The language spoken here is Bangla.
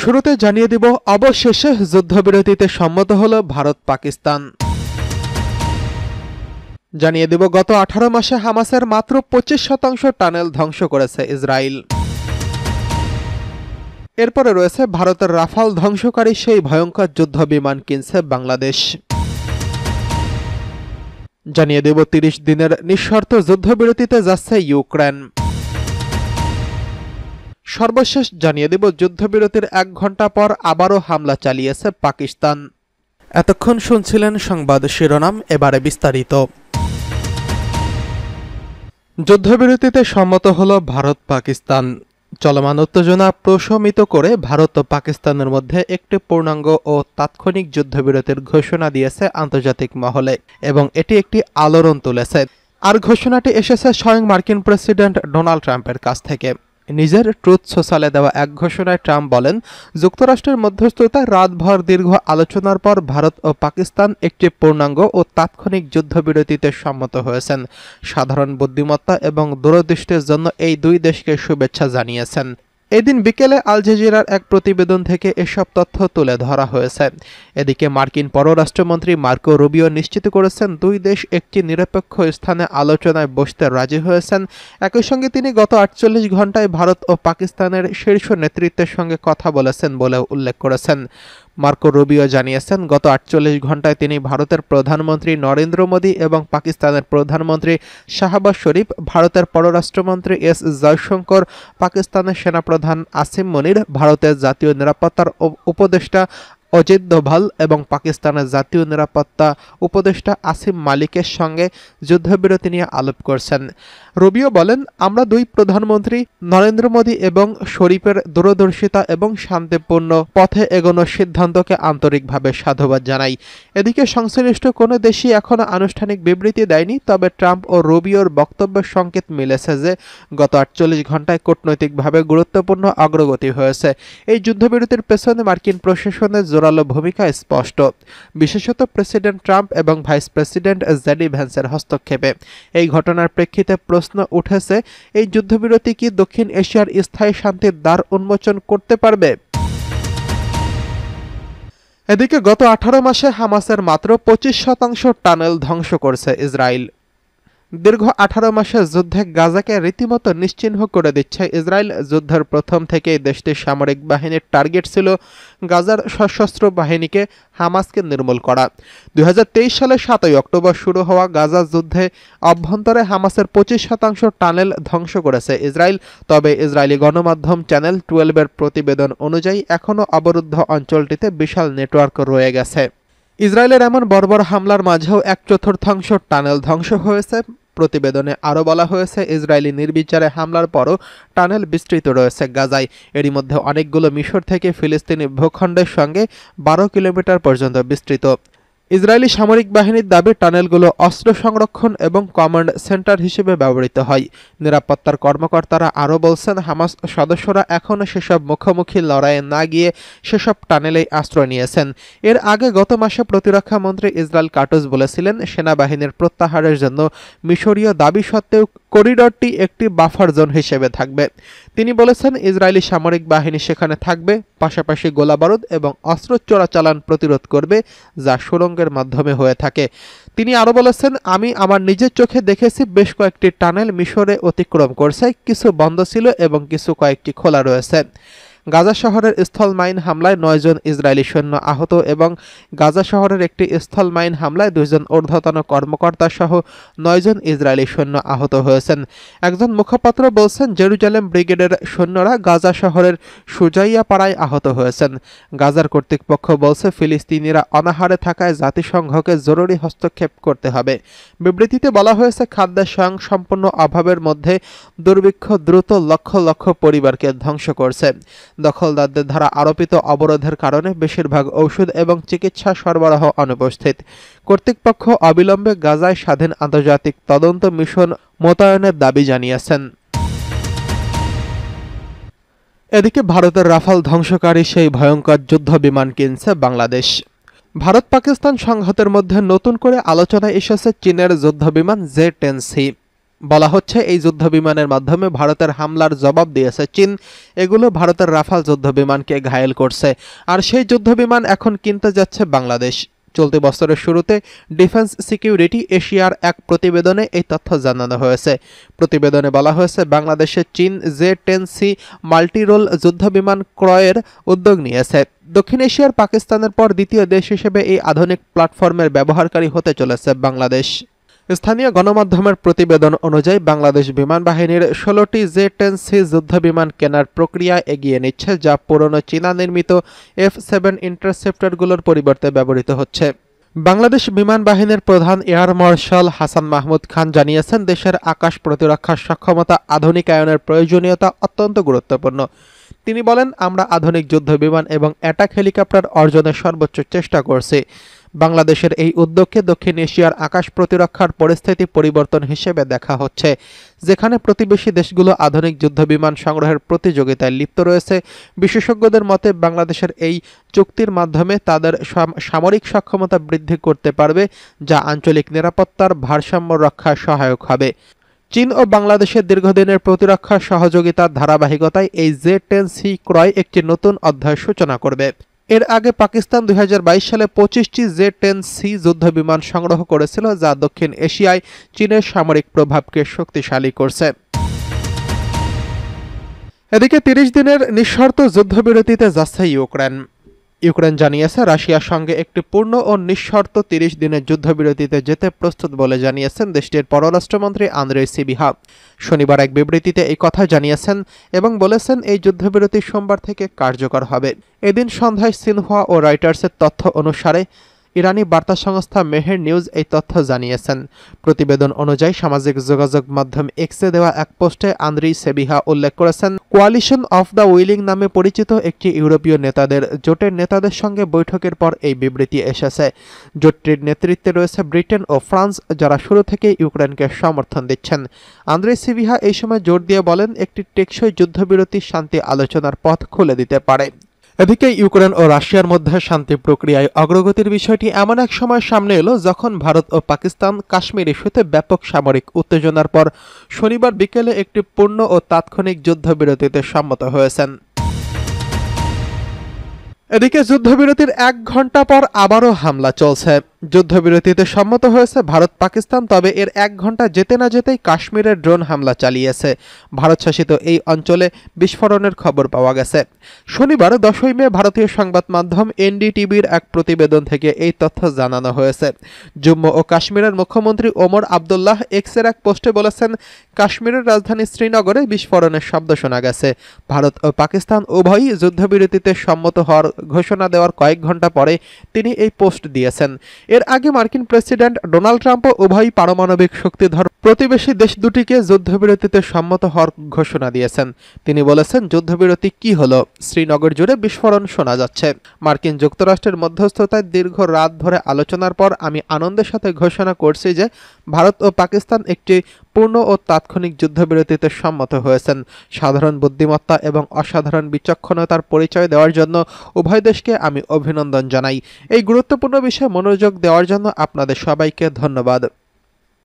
শুরুতে জানিয়ে দিব অবশেষে যুদ্ধবিরতিতে সম্মত হল ভারত পাকিস্তান। জানিয়ে দিব গত 18 মাসে হামাসের মাত্র 25% টানেল ধ্বংস করেছে ইসরায়েল। এরপরে রয়েছে ভারতের রাফাল ধ্বংসকারী সেই ভয়ঙ্কর যুদ্ধ বিমান কিনছে বাংলাদেশ। জানিয়ে দেব 30 দিনের নিঃশর্ত যুদ্ধবিরতিতে যাচ্ছে ইউক্রেন। সর্বশেষ জানিয়ে দেব যুদ্ধবিরতির 1 ঘণ্টা পর আবারও হামলা চালিয়েছে পাকিস্তান। এতক্ষণ শুনছিলেন সংবাদ শিরোনাম, এবারে বিস্তারিত। যুদ্ধবিরতিতে সম্মত হল ভারত পাকিস্তান। চলমান উত্তেজনা প্রশমিত করে ভারত ও পাকিস্তানের মধ্যে একটি পূর্ণাঙ্গ ও তাৎক্ষণিক যুদ্ধবিরতির ঘোষণা দিয়েছে আন্তর্জাতিক মহলে এবং এটি একটি আলোড়ন তুলেছে। আর ঘোষণাটি এসেছে স্বয়ং মার্কিন প্রেসিডেন্ট ডোনাল্ড ট্রাম্পের কাছ থেকে। নিজের ট্রুথ সোশ্যালে দেওয়া এক ঘোষণায় ট্রাম্প বলেন, যুক্তরাষ্ট্রের মধ্যস্থতায় রাতভর দীর্ঘ আলোচনার পর ভারত ও পাকিস্তান একটি পূর্ণাঙ্গ ও তাৎক্ষণিক যুদ্ধবিরতিতে সম্মত হয়েছেন। সাধারণ বুদ্ধিমত্তা এবং দূরদৃষ্টির জন্য এই দুই দেশকে শুভেচ্ছা জানিয়েছেন। এদিন বিকেলে আল জাজিরার এক প্রতিবেদন থেকে এসব তথ্য তুলে ধরা হয়েছে। এদিকে মার্কিন পররাষ্ট্রমন্ত্রী মার্কো রুবিও নিশ্চিত করেছেন দুই দেশ একটি নিরপেক্ষ স্থানে আলোচনায় বসতে রাজি হয়েছেন। একই সঙ্গে তিনি গত 48 ঘণ্টায় ভারত ও পাকিস্তানের শীর্ষ নেতৃত্বের সঙ্গে কথা বলেছেন বলেও উল্লেখ করেছেন। মার্কো রুবিও জানিয়েছেন, গত 48 ঘণ্টায় তিনি ভারতের প্রধানমন্ত্রী নরেন্দ্র মোদী এবং পাকিস্তানের প্রধানমন্ত্রী শাহবাজ শরীফ, ভারতের পররাষ্ট্রমন্ত্রী এস জয়শঙ্কর, পাকিস্তানের সেনাপ্রধান আসিম মনির, ভারতের জাতীয় নিরাপত্তার উপদেষ্টা অজিত দোভাল এবং পাকিস্তানের জাতীয় নিরাপত্তা উপদেষ্টা আসিম মালিকের সঙ্গে যুদ্ধবিরতি নিয়ে আলাপ করছেন। রুবিও বলেন, আমরা দুই প্রধানমন্ত্রী নরেন্দ্র মোদী এবং শরীফের দূরদর্শিতা এবং শান্তিপূর্ণ পথে এগোনোর সিদ্ধান্তকে আন্তরিকভাবে সাধুবাদ জানাই। এদিকে সংশ্লিষ্ট কোনো দেশই এখনও আনুষ্ঠানিক বিবৃতি দেয়নি, তবে ট্রাম্প ও রুবিওর বক্তব্যের সংকেত মিলেছে যে গত 48 ঘণ্টায় কূটনৈতিকভাবে গুরুত্বপূর্ণ অগ্রগতি হয়েছে। এই যুদ্ধবিরতির পেছনে মার্কিন প্রশাসনের জোরালো ভূমিকা স্পষ্ট, বিশেষত প্রেসিডেন্ট ট্রাম্প এবং ভাইস প্রেসিডেন্ট জেডি ভ্যান্সের হস্তক্ষেপে। এই ঘটনার প্রেক্ষিতে প্রশ্ন উঠেছে, এই যুদ্ধবিরতি কি দক্ষিণ এশিয়ার স্থায়ী শান্তির দ্বার উন্মোচন করতে পারবে? এদিকে গত 18 মাসে হামাসের মাত্র 25% টানেল ধ্বংস করছে ইসরায়েল। দীর্ঘ 18 মাসের যুদ্ধে গাজাকে রীতিমতো নিশ্চিহ্ন করে দিচ্ছে ইসরায়েল। যুদ্ধের প্রথম থেকেই দেশটির সামরিক বাহিনীর টার্গেট ছিল গাজার সশস্ত্র বাহিনীকে, হামাসকে নির্মূল করা। 2023 সালের 7 অক্টোবর শুরু হওয়া গাজা যুদ্ধে অভ্যন্তরে হামাসের 25% টানেল ধ্বংস করেছে ইসরায়েল। তবে ইসরায়েলি গণমাধ্যম চ্যানেল 12-এর প্রতিবেদন অনুযায়ী এখনও অবরুদ্ধ অঞ্চলটিতে বিশাল নেটওয়ার্ক রয়ে গেছে। ইসরায়েলের এমন বর্বর হামলার মাঝেও 1/4 টানেল ধ্বংস হয়েছে। প্রতিবেদনে আরও বলা হয়েছে, ইসরায়েলি নির্বিচারে হামলার পরও টানেল বিস্তৃত রয়েছে গাজায়। এরই মধ্যে অনেকগুলো মিশর থেকে ফিলিস্তিনি ভূখণ্ডের সঙ্গে 12 কিলোমিটার পর্যন্ত বিস্তৃত। ইসরায়েলি সামরিক বাহিনীর দাবি, টানেলগুলো অস্ত্র সংরক্ষণ এবং কমান্ড সেন্টার হিসেবে ব্যবহৃত হয়। নিরাপত্তার কর্মকর্তারা আরও বলছেন, হামাস সদস্যরা এখনও সেসব মুখোমুখি লড়াইয়ে না গিয়ে সেসব টানেলেই আশ্রয় নিয়েছেন। এর আগে গত মাসে প্রতিরক্ষা মন্ত্রী ইসরায়েল কাটুস বলেছিলেন, সেনাবাহিনীর প্রত্যাহারের জন্য মিশরীয় দাবি সত্ত্বেও করিডরটি একটি বাফার জোন হিসেবে থাকবে। তিনি বলেছেন, ইসরায়েলি সামরিক বাহিনী সেখানে থাকবে, পাশাপাশি গোলাবারুদ এবং অস্ত্র চোরাচালান প্রতিরোধ করবে, যা সুড়ঙ্গের মাধ্যমে হয়ে থাকে। তিনি আরও বলেছেন, আমি আমার নিজের চোখে দেখেছি বেশ কয়েকটি টানেল মিশরে অতিক্রম করছে, কিছু বন্ধ ছিল এবং কয়েকটি খোলা রয়েছে। গাজা শহরের স্থল মাইন হামলায় 9 জন ইসরায়েলি সৈন্য আহত এবং গাজা শহরের একটি স্থল মাইন হামলায় 2 জন ঊর্ধ্বতন কর্মকর্তা সহ 9 জন ইসরায়েলি সৈন্য আহত হয়েছেন। একজন মুখপাত্র বলছেন, জেরুজালেম ব্রিগেডের সৈন্যরা গাজা শহরের সুজাইয়া পাড়ায় আহত হয়েছেন। গাজার কর্তৃপক্ষ বলছে, ফিলিস্তিনিরা অনাহারে থাকায় জাতিসংঘকে জরুরি হস্তক্ষেপ করতে হবে। বিবৃতিতে বলা হয়েছে, খাদ্যের স্বয়ংসম্পূর্ণ অভাবের মধ্যে দুর্ভিক্ষ দ্রুত লক্ষ লক্ষ পরিবারকে ধ্বংস করছে। দখলদারদের দ্বারা আরোপিত অবরোধের কারণে বেশিরভাগ ঔষধ এবং চিকিৎসা সরবরাহ অনুপস্থিত। কর্তৃপক্ষ অবিলম্বে গাজায় স্বাধীন আন্তর্জাতিক তদন্ত মিশন মোতায়েনের দাবি জানিয়েছেন। এদিকে ভারতের রাফাল ধ্বংসকারী সেই ভয়ঙ্কর যুদ্ধ বিমান কিনছে বাংলাদেশ। ভারত পাকিস্তান সংঘাতের মধ্যে নতুন করে আলোচনায় এসেছে চীনের যুদ্ধবিমান J-10C। বলা হচ্ছে এই যুদ্ধবিমানের মাধ্যমে ভারতের হামলার জবাব দিয়েছে চীন। এগুলো ভারতের রাফাল যুদ্ধবিমানকে ঘায়েল করছে, আর সেই যুদ্ধবিমান এখন কিনতে যাচ্ছে বাংলাদেশ। চলতি বছরের শুরুতে ডিফেন্স সিকিউরিটি এশিয়ার এক প্রতিবেদনে এই তথ্য জানানো হয়েছে। প্রতিবেদনে বলা হয়েছে বাংলাদেশে চীন J-10C মাল্টিরোল যুদ্ধবিমান ক্রয়ের উদ্যোগ নিয়েছে। দক্ষিণ এশিয়ার পাকিস্তানের পর দ্বিতীয় দেশ হিসেবে এই আধুনিক প্ল্যাটফর্মের ব্যবহারকারী হতে চলেছে বাংলাদেশ। স্থানীয় গণমাধ্যমের প্রতিবেদন অনুযায়ী বাংলাদেশ বিমান বাহিনীর 16টি J-10C যুদ্ধবিমান কেনার প্রক্রিয়া এগিয়ে নিচ্ছে, যা পুরনো চীনা নির্মিত F-7 ইন্টারসেপ্টরগুলোর পরিবর্তে ব্যবহৃত হচ্ছে। বাংলাদেশ বিমান বাহিনীর প্রধান এয়ার মার্শাল হাসান মাহমুদ খান জানিয়েছেন, দেশের আকাশ প্রতিরক্ষার সক্ষমতা আধুনিকায়নের প্রয়োজনীয়তা অত্যন্ত গুরুত্বপূর্ণ। তিনি বলেন, আমরা আধুনিক যুদ্ধবিমান এবং অ্যাটাক হেলিকপ্টার অর্জনের সর্বোচ্চ চেষ্টা করছি। বাংলাদেশের এই উদ্যোগকে দক্ষিণ এশিয়ার আকাশ প্রতিরক্ষার পরিস্থিতি পরিবর্তন হিসেবে দেখা হচ্ছে, যেখানে প্রতিবেশী দেশগুলো আধুনিক যুদ্ধবিমান সংগ্রহের প্রতিযোগিতায় লিপ্ত রয়েছে। বিশেষজ্ঞদের মতে বাংলাদেশের এই চুক্তির মাধ্যমে তাদের সামরিক সক্ষমতা বৃদ্ধি করতে পারবে, যা আঞ্চলিক নিরাপত্তার ভারসাম্য রক্ষায় সহায়ক হবে। চীন ও বাংলাদেশের দীর্ঘদিনের প্রতিরক্ষা সহযোগিতার ধারাবাহিকতায় এই J-10C ক্রয় একটি নতুন অধ্যায়ের সূচনা করবে। এর আগে পাকিস্তান 2022 সালে 25টি J-10C যুদ্ধবিমান সংগ্রহ করেছিল, যা দক্ষিণ এশিয়ায় চীনের সামরিক প্রভাবকে শক্তিশালী করছে। এদিকে 30 দিনের নিঃশর্ত যুদ্ধবিরতিতে যাচ্ছে ইউক্রেন। ইউক্রেন জানিয়েছে রাশিয়ার সঙ্গে একটি পূর্ণ ও নিঃশর্ত 30 দিনের যুদ্ধবিরতিতে যেতে প্রস্তুত বলে জানিয়েছেন দেশটির পররাষ্ট্রমন্ত্রী আন্দ্রেই সিবিহা। শনিবার এক বিবৃতিতে এই কথা জানিয়েছেন এবং বলেছেন এই যুদ্ধবিরতি সোমবার থেকে কার্যকর হবে। এদিন সন্ধ্যায় সিনহুয়া ও রয়টার্সের তথ্য অনুসারে ইরানি বার্তা সংস্থা মেহের নিউজ এই তথ্য জানিয়েছেন। প্রতিবেদন অনুযায়ী সামাজিক যোগাযোগ মাধ্যম এক্সে দেওয়া এক পোস্টে আন্দ্রেই সিবিহা উল্লেখ করেছেন, কোয়ালিশন অফ দ্য উইলিং নামে পরিচিত একটি ইউরোপীয় নেতাদের জোটের নেতাদের সঙ্গে বৈঠকের পর এই বিবৃতি এসেছে। জোটটির নেতৃত্বে রয়েছে ব্রিটেন ও ফ্রান্স, যারা শুরু থেকে ইউক্রেনকে সমর্থন দিচ্ছেন। আন্দ্রেই সিবিহা এই সময় জোর দিয়ে বলেন, একটি টেকসই যুদ্ধবিরতি শান্তি আলোচনার পথ খুলে দিতে পারে। এদিকে ইউক্রেন ও রাশিয়ার মধ্যে শান্তি প্রক্রিয়ায় অগ্রগতির বিষয়টি এমন এক সময় সামনে এলো যখন ভারত ও পাকিস্তান কাশ্মীর ইস্যুতে ব্যাপক সামরিক উত্তেজনার পর শনিবার বিকেলে একটি পূর্ণ ও তাৎক্ষণিক যুদ্ধবিরতিতে সম্মত হয়েছেন। এদিকে যুদ্ধবিরতির 1 ঘণ্টা পর আবারও হামলা চলছে। যুদ্ধবিরতিতে সম্মত হয়েছে ভারত পাকিস্তান, তবে এর 1 ঘণ্টা যেতে না যেতেই কাশ্মীরের ড্রোন হামলা চালিয়েছে ভারত শাসিত এই অঞ্চলে। বিস্ফোরণের খবর পাওয়া গেছে। শনিবার 10ই মে ভারতীয় সংবাদ মাধ্যম NDTVর এক প্রতিবেদন থেকে এই তথ্য জানানো হয়েছে। জম্মু ও কাশ্মীরের মুখ্যমন্ত্রী ওমর আবদুল্লাহ এক্সের এক পোস্টে বলেছেন, কাশ্মীরের রাজধানী শ্রীনগরে বিস্ফোরণের শব্দ শোনা গেছে। ভারত ও পাকিস্তান উভয়ই যুদ্ধবিরতিতে সম্মত হওয়ার ঘোষণা দেওয়ার কয়েক ঘণ্টা পরে তিনি এই পোস্ট দিয়েছেন। এর আগে মার্কিন প্রেসিডেন্ট ডোনাল্ড ট্রাম্পও উভয় পারমাণবিক শক্তিধর প্রতিবেশী দেশ দুটিকে যুদ্ধবিরতিতে সম্মত হওয়ার ঘোষণা দিয়েছেন। তিনি বলেছেন, যুদ্ধবিরতি কি হলো, শ্রীনগর জুড়ে বিস্ফোরণ শোনা যাচ্ছে। মার্কিন যুক্তরাষ্ট্রের মধ্যস্থতায় দীর্ঘ রাত ধরে আলোচনার পর আমি আনন্দের সাথে ঘোষণা করছি যে ভারত ও পাকিস্তান একটি পূর্ণ ও তাৎক্ষণিক যুদ্ধবিরতিতে সম্মত হয়েছেন। সাধারণ বুদ্ধিমত্তা এবং অসাধারণ বিচক্ষণতার পরিচয় দেওয়ার জন্য উভয় দেশকে আমি অভিনন্দন জানাই। এই গুরুত্বপূর্ণ বিষয়ে মনোযোগ দেওয়ার জন্য আপনাদের সবাইকে ধন্যবাদ।